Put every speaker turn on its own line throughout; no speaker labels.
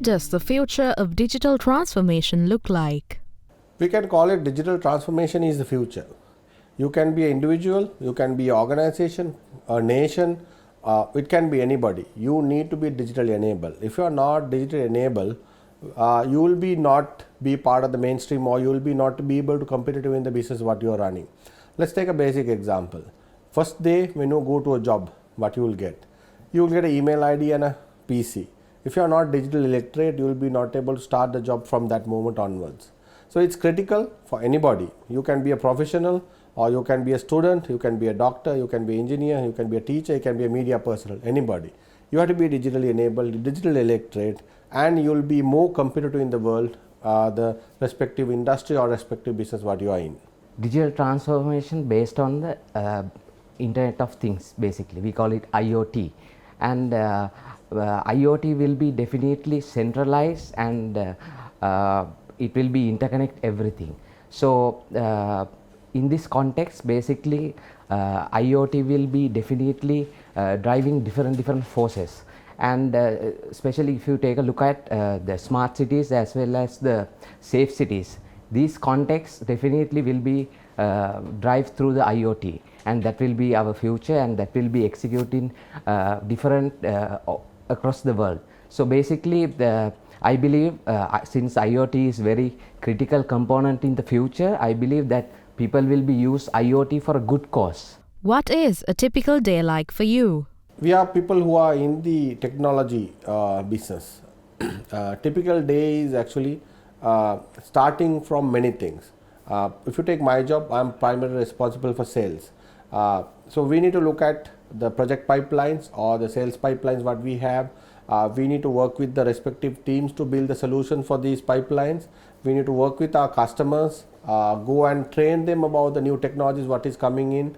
does the future of digital transformation look like?
We can call it digital transformation is the future. You can be an individual, you can be an organization, a nation, it can be anybody. You need to be digitally enabled. If you are not digitally enabled, you will be not be part of the mainstream, or you will be not be able to compete in the business what you are running. Let's take a basic example. First day when you go to a job, what you will get? You will get an email ID and a PC. If you are not digital illiterate, you will be not able to start the job from that moment onwards. So it's critical for anybody. You can be a professional, or you can be a student, you can be a doctor, you can be an engineer, you can be a teacher, you can be a media person, anybody. You have to be digitally enabled, digital illiterate, and you will be more competitive in the world, the respective industry or respective business what you are in.
Digital transformation based on the Internet of Things, basically. We call it IoT. And IoT will be definitely centralized, and it will be interconnect everything. So in this context, basically IoT will be definitely driving different forces, and especially if you take a look at the smart cities as well as the safe cities, these contexts definitely will be drive through the IoT, and that will be our future, and that will be executing different across the world. So basically I believe since IoT is very critical component in the future, I believe that people will be use IoT for a good cause.
What is a typical day like for you?
We are people who are in the technology business. Typical day is actually starting from many things. If you take my job, I am primarily responsible for sales. So we need to look at the project pipelines or the sales pipelines what we have. We need to work with the respective teams to build the solution for these pipelines. We need to work with our customers, go and train them about the new technologies what is coming in,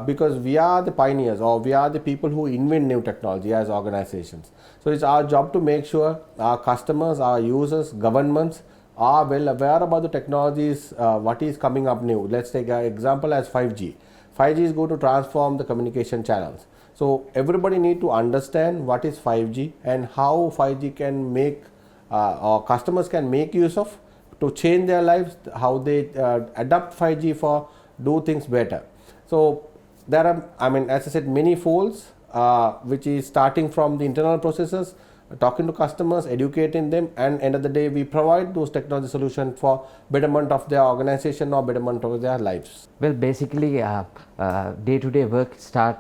because we are the pioneers, or we are the people who invent new technology as organizations. So it's our job to make sure our customers, our users, governments are well aware about the technologies what is coming up new. Let's take an example as 5G. 5G is going to transform the communication channels. So everybody need to understand what is 5G and how 5G can make or customers can make use of to change their lives, how they adapt 5G for do things better. So there are, as I said, many folds which is starting from the internal processes, talking to customers, educating them, and end of the day we provide those technology solutions for betterment of their organization or betterment of their lives.
Well, basically day-to-day work start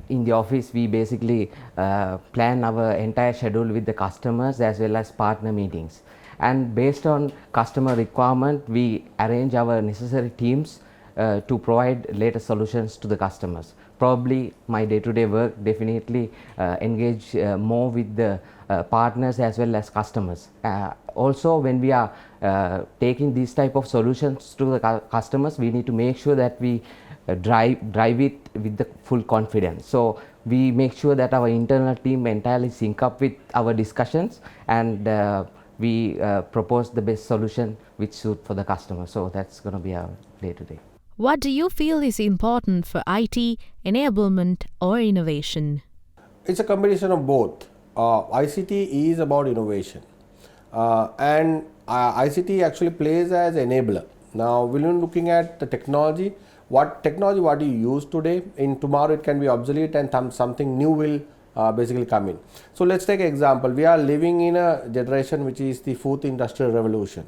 in the office. We basically plan our entire schedule with the customers as well as partner meetings, and based on customer requirement we arrange our necessary teams to provide latest solutions to the customers. Probably my day-to-day work definitely engage more with the partners as well as customers. Also when we are taking these type of solutions to the customers, we need to make sure that we drive it with the full confidence. So we make sure that our internal team entirely sync up with our discussions, and we propose the best solution which suit for the customer. So that's going to be our day-to-day.
What do you feel is important for IT, enablement or innovation?
It's a combination of both. ICT is about innovation, and ICT actually plays as enabler. Now when you're looking at the technology, what you use today, in tomorrow it can be obsolete and something new will basically come in. So let's take an example. We are living in a generation which is the fourth industrial revolution.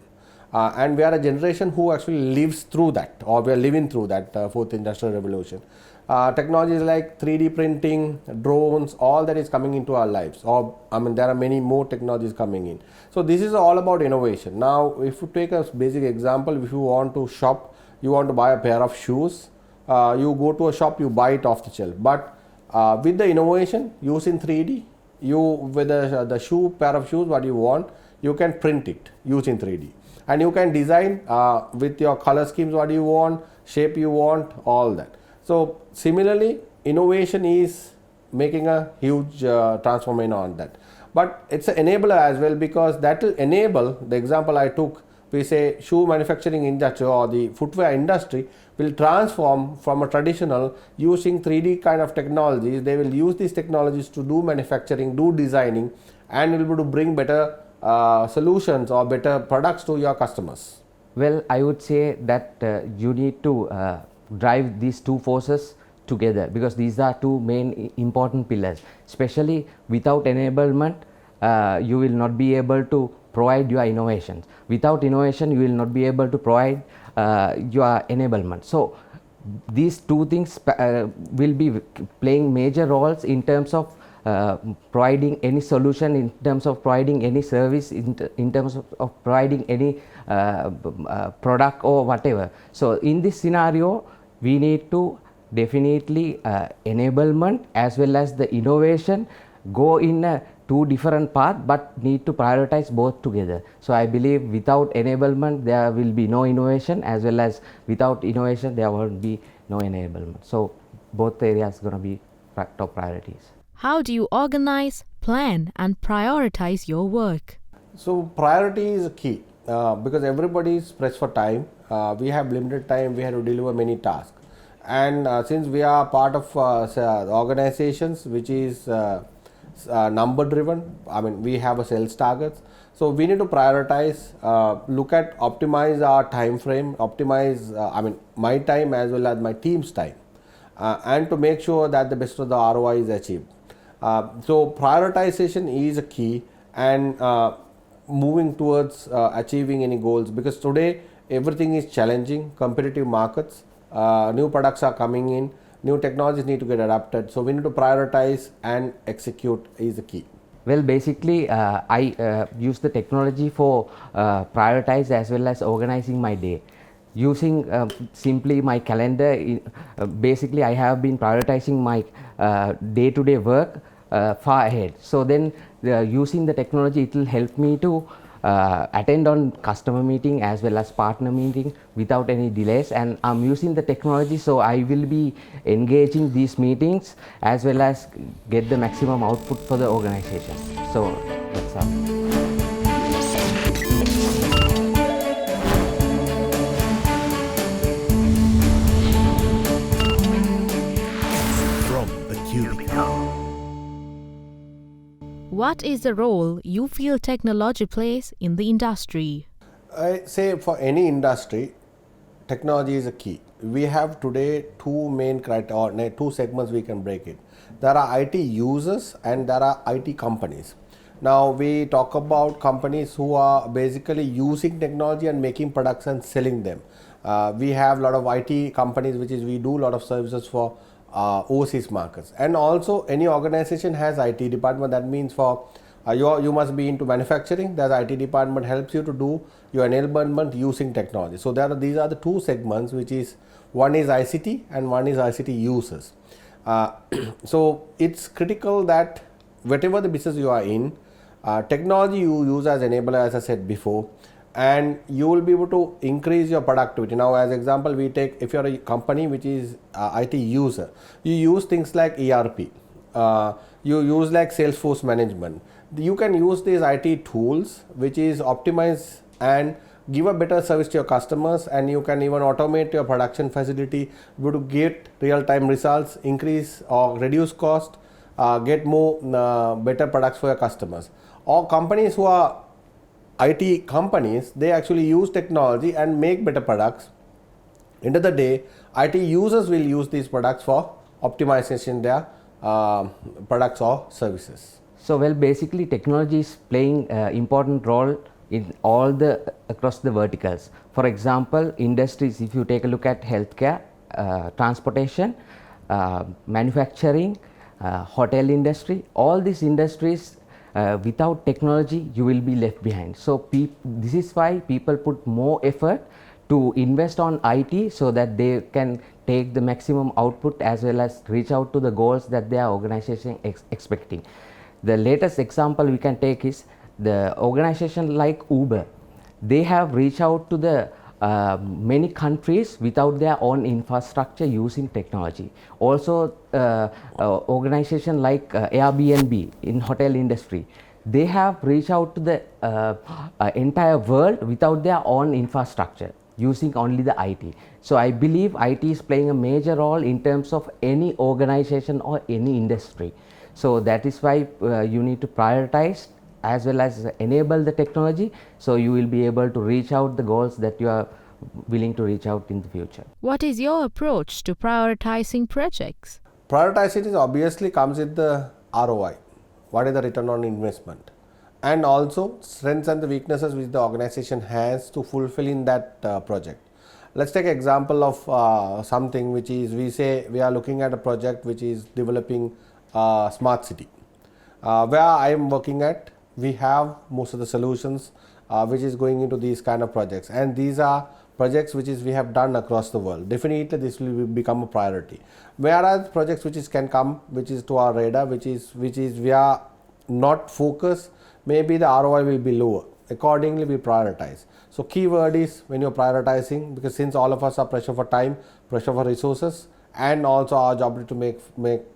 And we are a generation who actually lives through that, or we are living through that fourth industrial revolution. Technologies like 3D printing, drones, all that is coming into our lives, or there are many more technologies coming in. So this is all about innovation. Now if you take a basic example, if you want to shop, you want to buy a pair of shoes, you go to a shop, you buy it off the shelf. But with the innovation using 3D, you with the pair of shoes what you want, you can print it using 3D. And you can design with your color schemes what you want, shape you want, all that. So similarly, innovation is making a huge transformation on that. But it's an enabler as well, because that will enable, the example I took, we say shoe manufacturing industry or the footwear industry will transform from a traditional using 3D kind of technologies. They will use these technologies to do manufacturing, do designing, and you'll be able to bring better solutions or better products to your customers?
Well, I would say that you need to drive these two forces together, because these are two main important pillars. Especially without enablement, you will not be able to provide your innovations. Without innovation, you will not be able to provide your enablement. So these two things will be playing major roles in terms of providing any solution, in terms of providing any service, in terms of providing any product or whatever. So in this scenario, we need to definitely enablement as well as the innovation go in a two different paths, but need to prioritize both together. So I believe without enablement there will be no innovation, as well as without innovation there won't be no enablement. So both areas going to be top priorities.
How do you organize, plan, and prioritize your work?
So priority is a key because everybody is pressed for time. We have limited time. We have to deliver many tasks, and since we are part of organizations which is number driven, I mean we have a sales targets. So we need to prioritize, look at optimize our time frame, optimize I mean my time as well as my team's time, and to make sure that the best of the ROI is achieved. So prioritization is a key, and moving towards achieving any goals, because today everything is challenging, competitive markets, new products are coming in, new technologies need to get adapted. So we need to prioritize and execute is the key.
Well, basically I use the technology for prioritize as well as organizing my day. Using simply my calendar, basically I have been prioritizing my day-to-day work far ahead. So then using the technology, it will help me to attend on customer meeting as well as partner meeting without any delays, and I'm using the technology, so I will be engaging these meetings as well as get the maximum output for the organization. So that's how.
What is the role you feel technology plays in the industry?
I say for any industry, technology is a key. We have today two main criteria, two segments we can break it. There are IT users and there are IT companies. Now we talk about companies who are basically using technology and making products and selling them. We have a lot of IT companies, which is we do a lot of services for overseas markets, and also any organization has IT department. That means for you must be into manufacturing. There's IT department helps you to do your enablement using technology. So these are the two segments, which is one is ICT and one is ICT users. So it's critical that whatever the business you are in, technology you use as enabler, as I said before, and you will be able to increase your productivity. Now as example we take, if you are a company which is IT user, you use things like ERP, you use like Salesforce management. You can use these IT tools which is optimize and give a better service to your customers, and you can even automate your production facility, be to get real-time results, increase or reduce cost, get more better products for your customers. Or companies who are IT companies, they actually use technology and make better products. End of the day, IT users will use these products for optimization their products or services.
So well, basically technology is playing important role in all the across the verticals. For example, industries, if you take a look at healthcare, transportation, manufacturing, hotel industry, all these industries, without technology you will be left behind. So this is why people put more effort to invest on IT, so that they can take the maximum output as well as reach out to the goals that their organization expecting. The latest example we can take is the organization like Uber. They have reached out to the many countries without their own infrastructure using technology. Also organization like Airbnb in hotel industry, they have reached out to the entire world without their own infrastructure, using only the IT. So I believe IT is playing a major role in terms of any organization or any industry. So that is why you need to prioritize as well as enable the technology, so you will be able to reach out the goals that you are willing to reach out in the future.
What is your approach to prioritizing projects?
Prioritizing is obviously comes with the ROI, what is the return on investment, and also strengths and the weaknesses which the organization has to fulfill in that project. Let's take example of something which is, we say we are looking at a project which is developing smart city. Where I am working at, we have most of the solutions which is going into these kind of projects, and these are projects which is we have done across the world. Definitely this will become a priority. Whereas projects which is can come, which is to our radar, which is we are not focused, maybe the ROI will be lower. Accordingly we prioritize. So keyword is when you're prioritizing, because since all of us are pressure for time, pressure for resources, and also our job is to make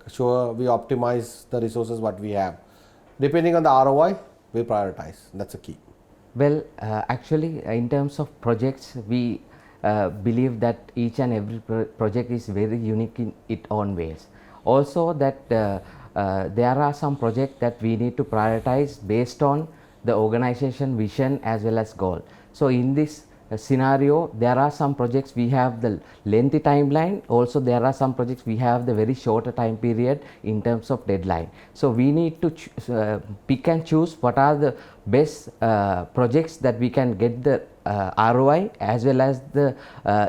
sure we optimize the resources what we have. Depending on the ROI, we prioritize. That's the key.
Well, actually, in terms of projects, we believe that each and every project is very unique in its own ways. Also, that there are some projects that we need to prioritize based on the organization vision as well as goal. So, in this scenario, there are some projects we have the lengthy timeline. Also, there are some projects we have the very shorter time period in terms of deadline. So we need to pick and choose what are the best projects that we can get the ROI, as well as the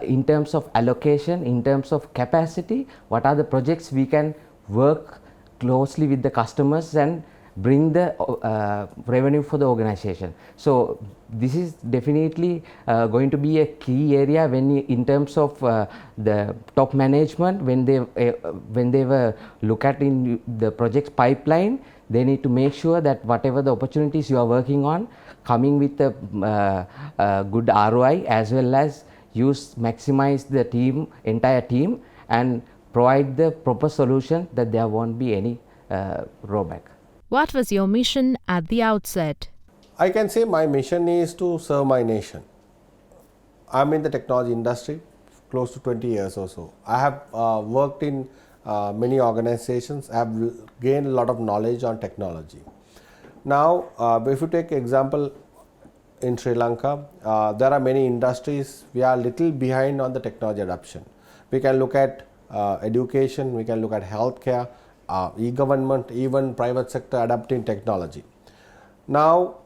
in terms of allocation, in terms of capacity, what are the projects we can work closely with the customers and bring the revenue for the organization. So this is definitely going to be a key area when in terms of the top management, when they were look at in the project's pipeline, they need to make sure that whatever the opportunities you are working on, coming with a good ROI, as well as maximize the entire team, and provide the proper solution that there won't be any drawback.
What was your mission at the outset?
I can say my mission is to serve my nation. I'm in the technology industry close to 20 years or so. I have worked in many organizations. I have gained a lot of knowledge on technology. Now, if you take example in Sri Lanka, there are many industries we are little behind on the technology adoption. We can look at education, we can look at healthcare, e-government, even private sector adapting technology. Now,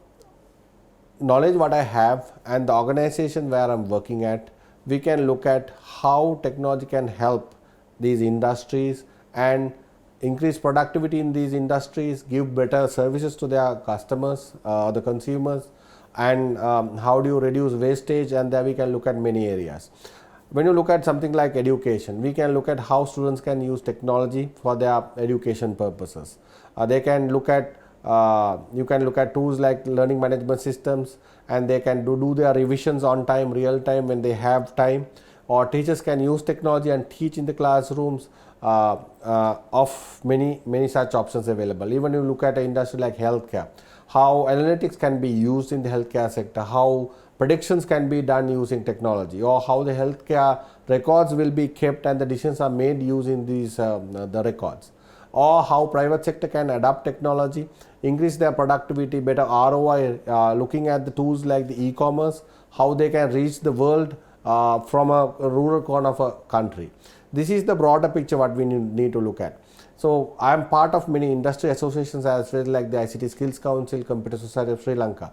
knowledge what I have and the organization where I'm working at, we can look at how technology can help these industries and increase productivity in these industries, give better services to their customers, the consumers, and how do you reduce wastage, and there we can look at many areas. When you look at something like education, we can look at how students can use technology for their education purposes. They can look at you can look at tools like learning management systems, and they can do their revisions on time, real time when they have time, or teachers can use technology and teach in the classrooms of many such options available. Even you look at an industry like healthcare, how analytics can be used in the healthcare sector, how predictions can be done using technology, or how the healthcare records will be kept and the decisions are made using these the records, or how private sector can adapt technology, increase their productivity, better ROI, looking at the tools like the e-commerce, how they can reach the world from a rural corner of a country. This is the broader picture what we need to look at. So I am part of many industry associations as well, like the ICT Skills Council, Computer Society of Sri Lanka.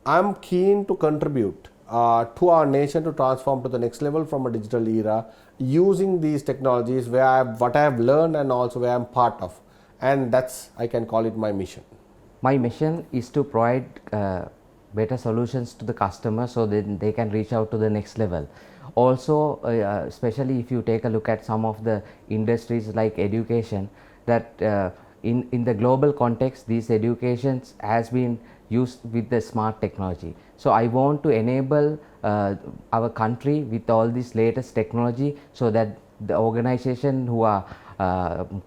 I am keen to contribute to our nation to transform to the next level from a digital era using these technologies what I have learned and also where I am part of, and that's, I can call it my mission.
My mission is to provide better solutions to the customer so that they can reach out to the next level. Also, especially if you take a look at some of the industries like education, that in the global context, these educations has been used with the smart technology. So I want to enable our country with all this latest technology, so that the organization who are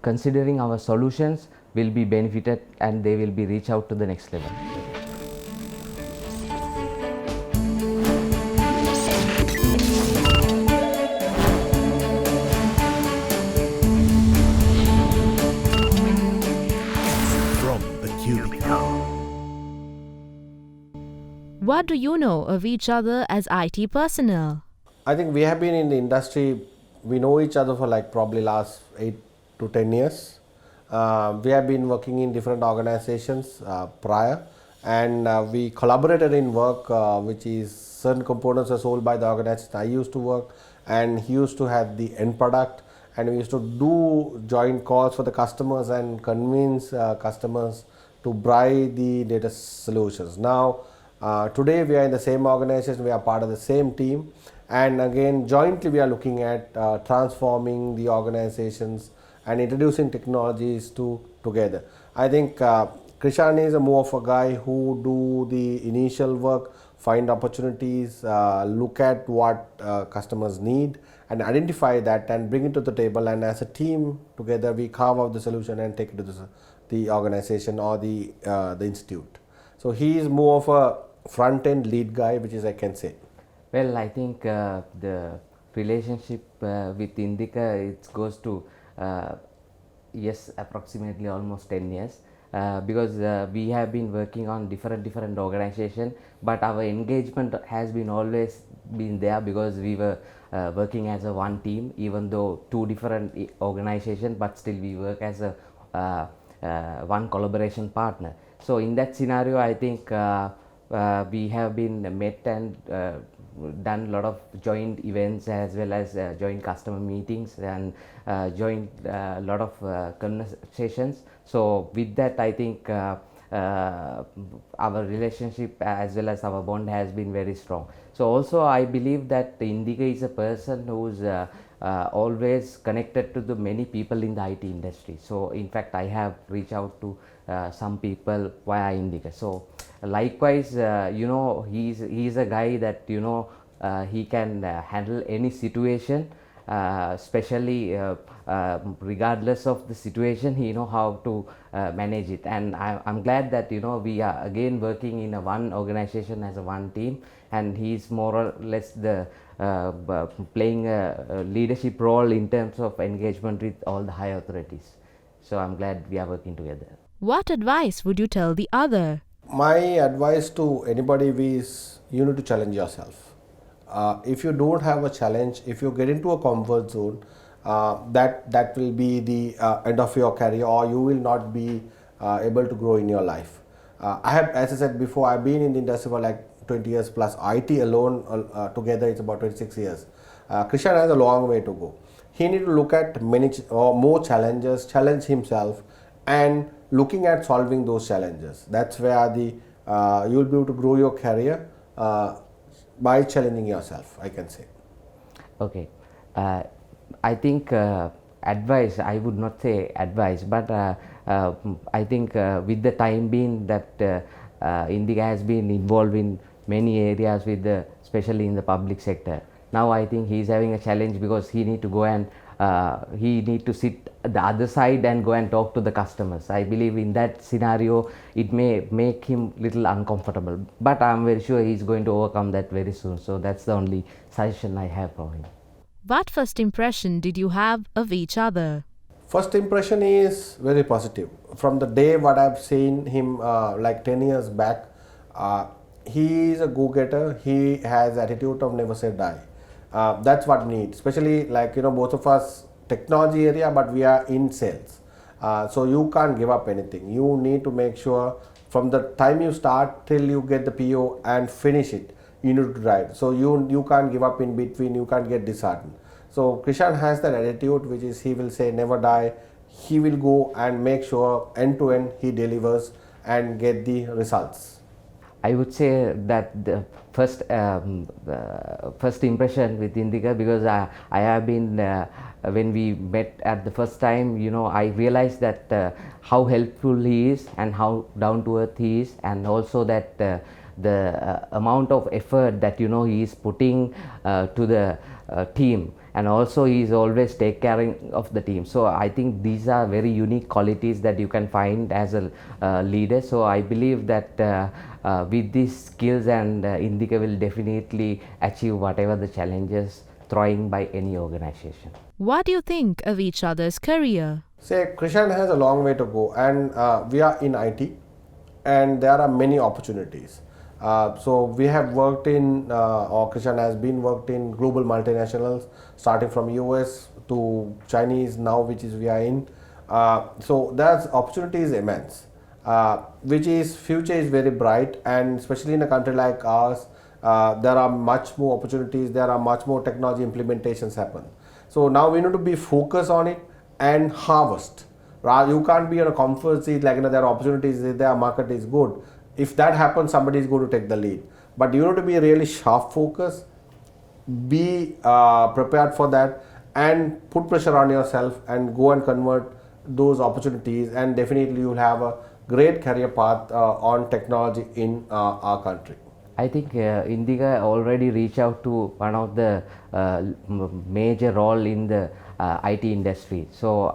considering our solutions will be benefited and they will be reach out to the next level.
From the Cubicle.
What do you know of each other as IT personnel?
I think we have been in the industry, we know each other for like probably last 8 to 10 years. We have been working in different organizations prior, and we collaborated in work which is certain components are sold by the organization I used to work, and he used to have the end product, and we used to do joint calls for the customers and convince customers to buy the data solutions. Now today we are in the same organization, we are part of the same team, and again jointly we are looking at transforming the organizations and introducing technologies together. I think Krishan is a more of a guy who do the initial work, find opportunities, look at what customers need and identify that and bring it to the table, and as a team together we carve out the solution and take it to the organization or the institute. So he is more of a front end lead guy, which is I can say.
Well, I think the relationship with Indika, it goes to yes, approximately almost 10 years, because we have been working on different organizations, but our engagement has been always been there because we were working as a one team, even though two different organizations, but still we work as a one collaboration partner. So in that scenario, I think we have been met and done a lot of joint events as well as joint customer meetings and joint lot of conversations. So with that, I think our relationship as well as our bond has been very strong. So also I believe that Indika is a person who's always connected to the many people in the IT industry. So in fact I have reached out to some people via Indika. So likewise, you know, he's a guy that, you know, he can handle any situation, especially regardless of the situation, he know how to manage it. And I'm glad that, you know, we are again working in a one organization as a one team, and he's more or less the playing a leadership role in terms of engagement with all the high authorities. So I'm glad we are working together.
What advice would you tell the other?
My advice to anybody is you need to challenge yourself. If you don't have a challenge, if you get into a comfort zone, that will be the end of your career, or you will not be able to grow in your life. I have, as I said before, I've been in the industry for like 20 years plus. IT alone together it's about 26 years. Krishan has a long way to go. He need to look at many or more challenges, challenge himself, and looking at solving those challenges. That's where the you'll be able to grow your career by challenging yourself, I can say.
Okay, I think advice, I would not say advice, but I think with the time being that Indika has been involved in many areas with the, especially in the public sector. Now I think he is having a challenge because he need to go and he need to sit the other side and go and talk to the customers. I believe in that scenario it may make him little uncomfortable, but I'm very sure he's going to overcome that very soon. So that's the only suggestion I have for him.
What first impression did you have of each other?
First impression is very positive. From the day what I've seen him like 10 years back, he is a go-getter. He has attitude of never say die. That's what we need, especially like, you know, both of us technology area, but we are in sales. So you can't give up anything. You need to make sure from the time you start till you get the PO and finish it, you need to drive. So you can't give up in between, you can't get disheartened. So Krishan has that attitude, which is he will say never die. He will go and make sure end to end he delivers and get the results.
I would say that the first impression with Indika, because I have been when we met at the first time, you know, I realized that how helpful he is and how down to earth he is, and also that the amount of effort that, you know, he is putting to the team, and also he is always take caring of the team. So I think these are very unique qualities that you can find as a leader. So I believe that with these skills, and Indika will definitely achieve whatever the challenges throwing by any organization.
What do you think of each other's career?
Say Krishan has a long way to go, and we are in IT, and there are many opportunities. So we have worked in, or Krishan has been worked in global multinationals, starting from US to Chinese now, which is we are in. So there's opportunity is immense, which is future is very bright, and especially in a country like ours, there are much more opportunities, there are much more technology implementations happen. So now we need to be focused on it and harvest. You can't be in a comfort seat like, there are opportunities, their market is good. If that happens, somebody is going to take the lead. But you need to be really sharp focused, be prepared for that, and put pressure on yourself and go and convert those opportunities, and definitely you will have a great career path on technology in our country.
I think Indika already reached out to one of the major role in the IT industry. So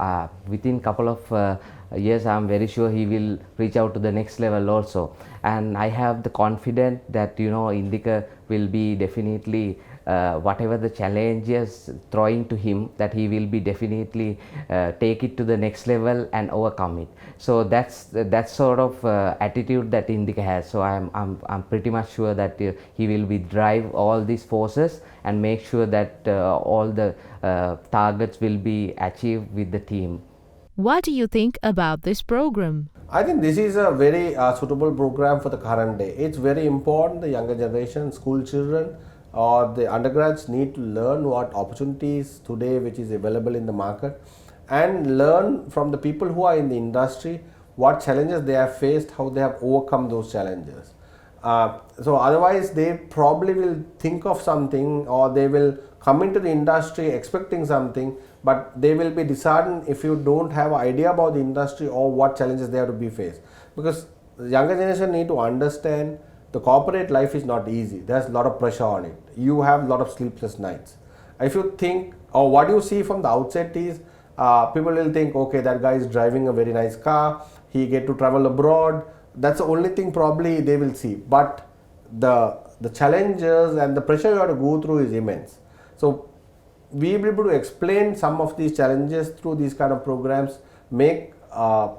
within couple of years, I am very sure he will reach out to the next level also. And I have the confidence that Indika will be definitely whatever the challenges throwing to him, that he will be definitely take it to the next level and overcome it. So that's sort of attitude that Indika has. So I'm pretty much sure that he will be drive all these forces and make sure that all the targets will be achieved with the team.
What do you think about this program?
I think this is a very suitable program for the current day. It's very important the younger generation, school children or the undergrads need to learn what opportunities today which is available in the market, and learn from the people who are in the industry what challenges they have faced, how they have overcome those challenges. So otherwise they probably will think of something, or they will come into the industry expecting something, but they will be disheartened if you don't have an idea about the industry or what challenges they have to be faced. Because the younger generation need to understand the corporate life is not easy. There's a lot of pressure on it. You have a lot of sleepless nights. If you think, or what you see from the outset is, people will think, okay, that guy is driving a very nice car, he get to travel abroad. That's the only thing probably they will see. But the challenges and the pressure you have to go through is immense. So we will be able to explain some of these challenges through these kind of programs, make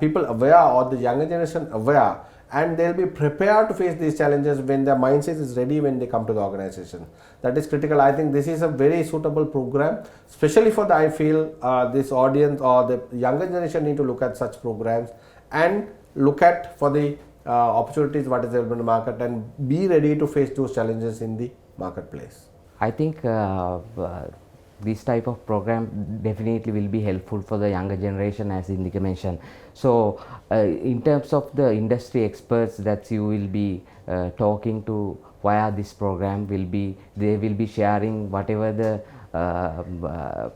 people aware, or the younger generation aware, and they'll be prepared to face these challenges when their mindset is ready when they come to the organization. That is critical. I think this is a very suitable program, especially for the, I feel this audience or the younger generation need to look at such programs and look at for the opportunities what is available in the market, and be ready to face those challenges in the marketplace.
I think this type of program definitely will be helpful for the younger generation, as Indika mentioned. So in terms of the industry experts that you will be talking to via this program, they will be sharing whatever the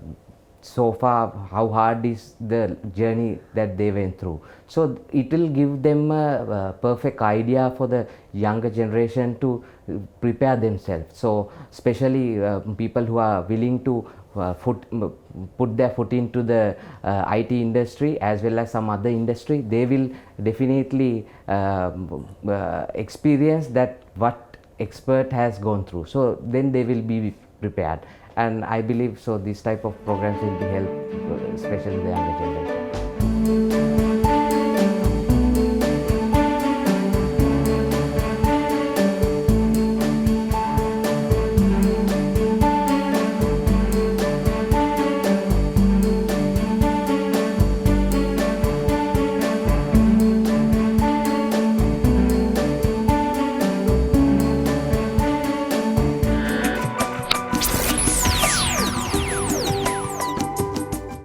so far how hard is the journey that they went through. So it will give them a perfect idea for the younger generation to prepare themselves. So especially people who are willing to put their foot into the IT industry as well as some other industry, they will definitely experience that what expert has gone through. So then they will be prepared. And I believe so this type of programs will be helpful, especially the younger generation.